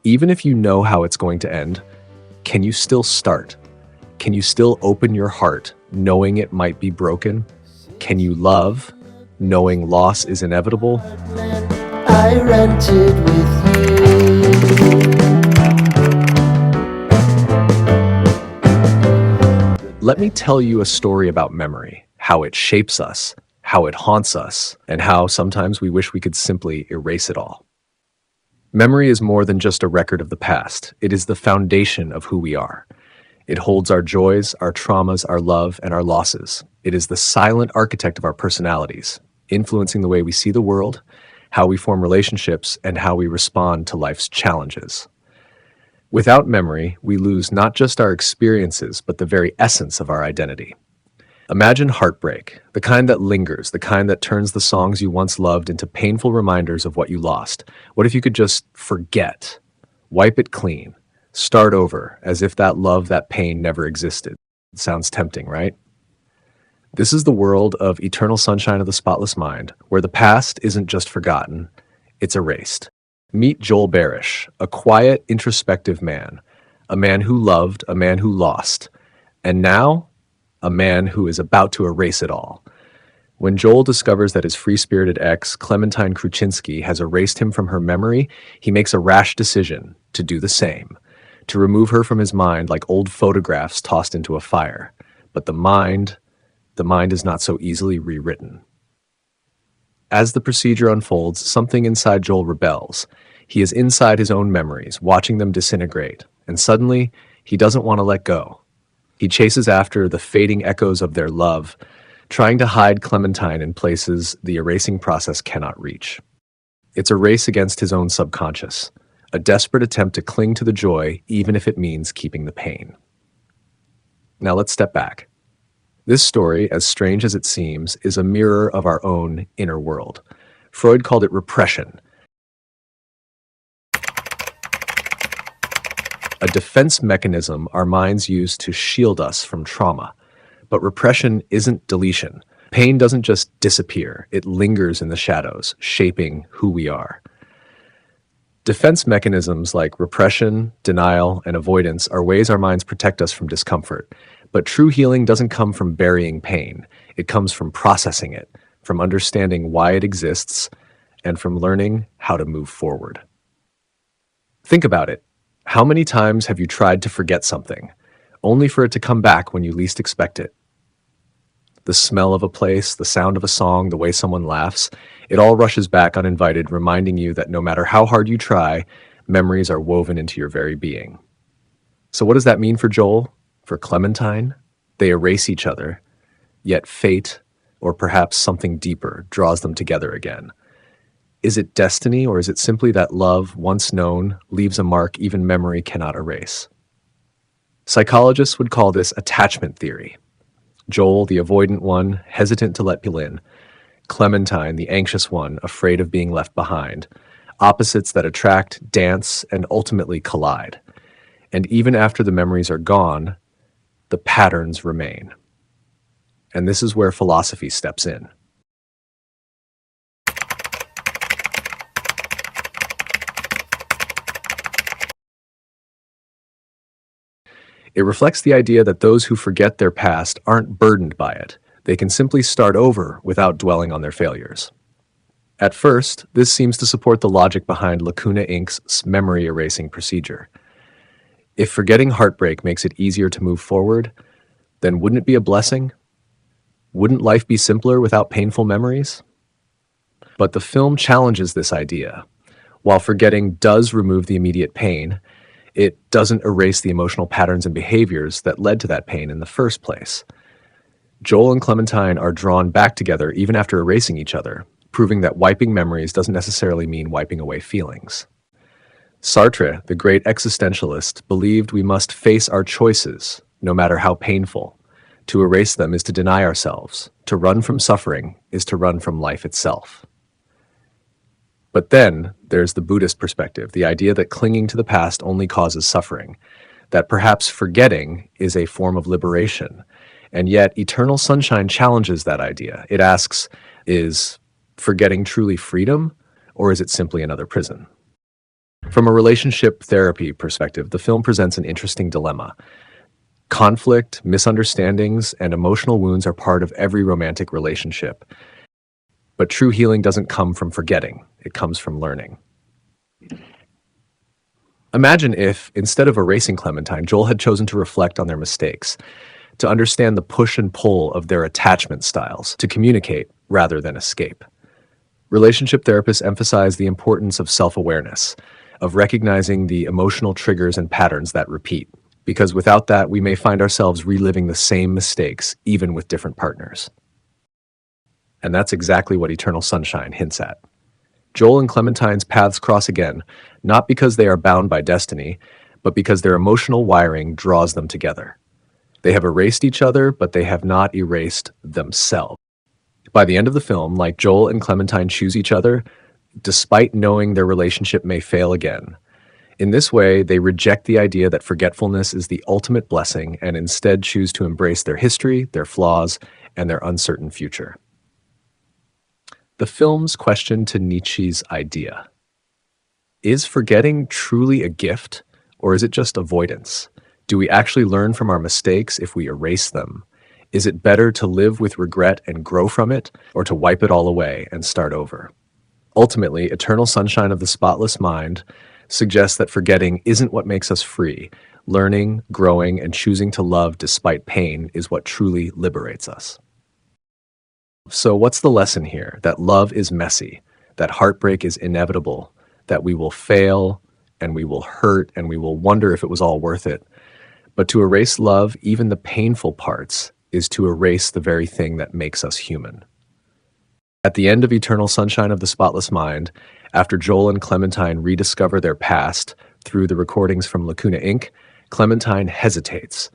Even if you know how it's going to end, can you still start? Can you still open your heart, knowing it might be broken? Can you love, knowing loss is inevitable? I rented with you. Let me tell you a story about memory, how it shapes us, how it haunts us, and how sometimes we wish we could simply erase it all. Memory is more than just a record of the past. It is the foundation of who we are. It holds our joys, our traumas, our love, and our losses. It is the silent architect of our personalities, influencing the way we see the world, how we form relationships, and how we respond to life's challenges. Without memory, we lose not just our experiences, but the very essence of our identity. Imagine heartbreak, the kind that lingers, the kind that turns the songs you once loved into painful reminders of what you lost. What if you could just forget, wipe it clean, start over, as if that love, that pain never existed? It sounds tempting, right? This is the world of Eternal Sunshine of the Spotless Mind, where the past isn't just forgotten, it's erased. Meet Joel Barish, a quiet, introspective man, a man who loved, a man who lost, and now, a man who is about to erase it all. When Joel discovers that his free-spirited ex, Clementine Kruczynski, has erased him from her memory, he makes a rash decision to do the same, to remove her from his mind like old photographs tossed into a fire. But the mind is not so easily rewritten. As the procedure unfolds, something inside Joel rebels. He is inside his own memories, watching them disintegrate, and suddenly, he doesn't want to let go. He chases after the fading echoes of their love, trying to hide Clementine in places the erasing process cannot reach. It's a race against his own subconscious, a desperate attempt to cling to the joy, even if it means keeping the pain. Now let's step back. This story, as strange as it seems, is a mirror of our own inner world. Freud called it repression, a defense mechanism our minds use to shield us from trauma. But repression isn't deletion. Pain doesn't just disappear, it lingers in the shadows, shaping who we are. Defense mechanisms like repression, denial, and avoidance are ways our minds protect us from discomfort. But true healing doesn't come from burying pain. It comes from processing it, from understanding why it exists, and from learning how to move forward. Think about it. How many times have you tried to forget something, only for it to come back when you least expect it? The smell of a place, the sound of a song, the way someone laughs, it all rushes back uninvited, reminding you that no matter how hard you try, memories are woven into your very being. So what does that mean for Joel? For Clementine? They erase each other, yet fate, or perhaps something deeper, draws them together again. Is it destiny, or is it simply that love, once known, leaves a mark even memory cannot erase? Psychologists would call this attachment theory. Joel, the avoidant one, hesitant to let people in. Clementine, the anxious one, afraid of being left behind. Opposites that attract, dance, and ultimately collide. And even after the memories are gone, the patterns remain. And this is where philosophy steps in. It reflects the idea that those who forget their past aren't burdened by it. They can simply start over without dwelling on their failures. At first, this seems to support the logic behind Lacuna Inc.'s memory erasing procedure. If forgetting heartbreak makes it easier to move forward, then wouldn't it be a blessing? Wouldn't life be simpler without painful memories? But the film challenges this idea. While forgetting does remove the immediate pain, it doesn't erase the emotional patterns and behaviors that led to that pain in the first place. Joel and Clementine are drawn back together even after erasing each other, proving that wiping memories doesn't necessarily mean wiping away feelings. Sartre, the great existentialist, believed we must face our choices, no matter how painful. To erase them is to deny ourselves. To run from suffering is to run from life itself. But then there's the Buddhist perspective, the idea that clinging to the past only causes suffering, that perhaps forgetting is a form of liberation. And yet Eternal Sunshine challenges that idea. It asks, is forgetting truly freedom, or is it simply another prison? From a relationship therapy perspective, the film presents an interesting dilemma. Conflict, misunderstandings, and emotional wounds are part of every romantic relationship. But true healing doesn't come from forgetting, it comes from learning. Imagine if, instead of erasing Clementine, Joel had chosen to reflect on their mistakes, to understand the push and pull of their attachment styles, to communicate rather than escape. Relationship therapists emphasize the importance of self-awareness, of recognizing the emotional triggers and patterns that repeat, because without that, we may find ourselves reliving the same mistakes, even with different partners. And that's exactly what Eternal Sunshine hints at. Joel and Clementine's paths cross again, not because they are bound by destiny, but because their emotional wiring draws them together. They have erased each other, but they have not erased themselves. By the end of the film, like Joel and Clementine choose each other, despite knowing their relationship may fail again. In this way, they reject the idea that forgetfulness is the ultimate blessing and instead choose to embrace their history, their flaws, and their uncertain future. The film's question to Nietzsche's idea. Is forgetting truly a gift, or is it just avoidance? Do we actually learn from our mistakes if we erase them? Is it better to live with regret and grow from it, or to wipe it all away and start over? Ultimately, Eternal Sunshine of the Spotless Mind suggests that forgetting isn't what makes us free. Learning, growing, and choosing to love despite pain is what truly liberates us. So what's the lesson here? That love is messy, that heartbreak is inevitable, that we will fail, and we will hurt, and we will wonder if it was all worth it. But to erase love, even the painful parts, is to erase the very thing that makes us human. At the end of Eternal Sunshine of the Spotless Mind, after Joel and Clementine rediscover their past through the recordings from Lacuna Inc., Clementine hesitates.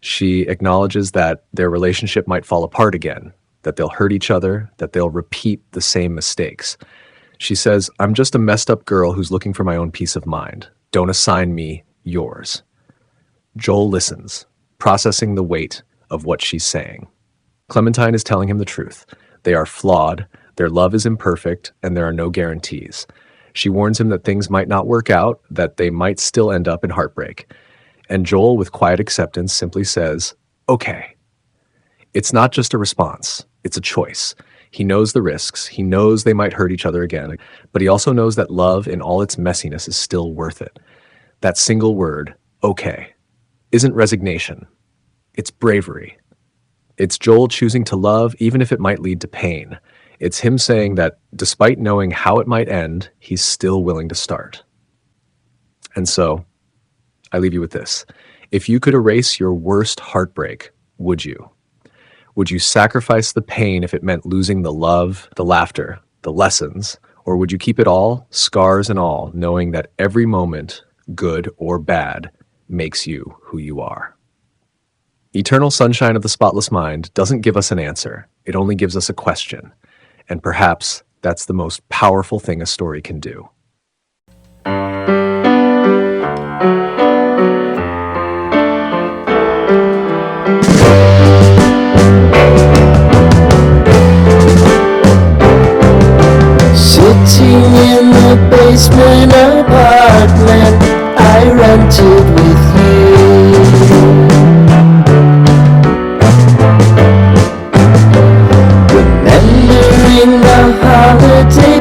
She acknowledges that their relationship might fall apart again, that they'll hurt each other, that they'll repeat the same mistakes. She says, "I'm just a messed up girl who's looking for my own peace of mind. Don't assign me yours." Joel listens, processing the weight of what she's saying. Clementine is telling him the truth. They are flawed, their love is imperfect, and there are no guarantees. She warns him that things might not work out, that they might still end up in heartbreak. And Joel, with quiet acceptance, simply says, "Okay." It's not just a response, it's a choice. He knows the risks, he knows they might hurt each other again, but he also knows that love in all its messiness is still worth it. That single word, "okay," isn't resignation, it's bravery. It's Joel choosing to love even if it might lead to pain. It's him saying that despite knowing how it might end, he's still willing to start. And so, I leave you with this. If you could erase your worst heartbreak, would you? Would you sacrifice the pain if it meant losing the love, the laughter, the lessons? Or would you keep it all, scars and all, knowing that every moment, good or bad, makes you who you are? Eternal Sunshine of the Spotless Mind doesn't give us an answer. It only gives us a question. And perhaps that's the most powerful thing a story can do. Sitting in the basement apartment I rented with you, remembering the holiday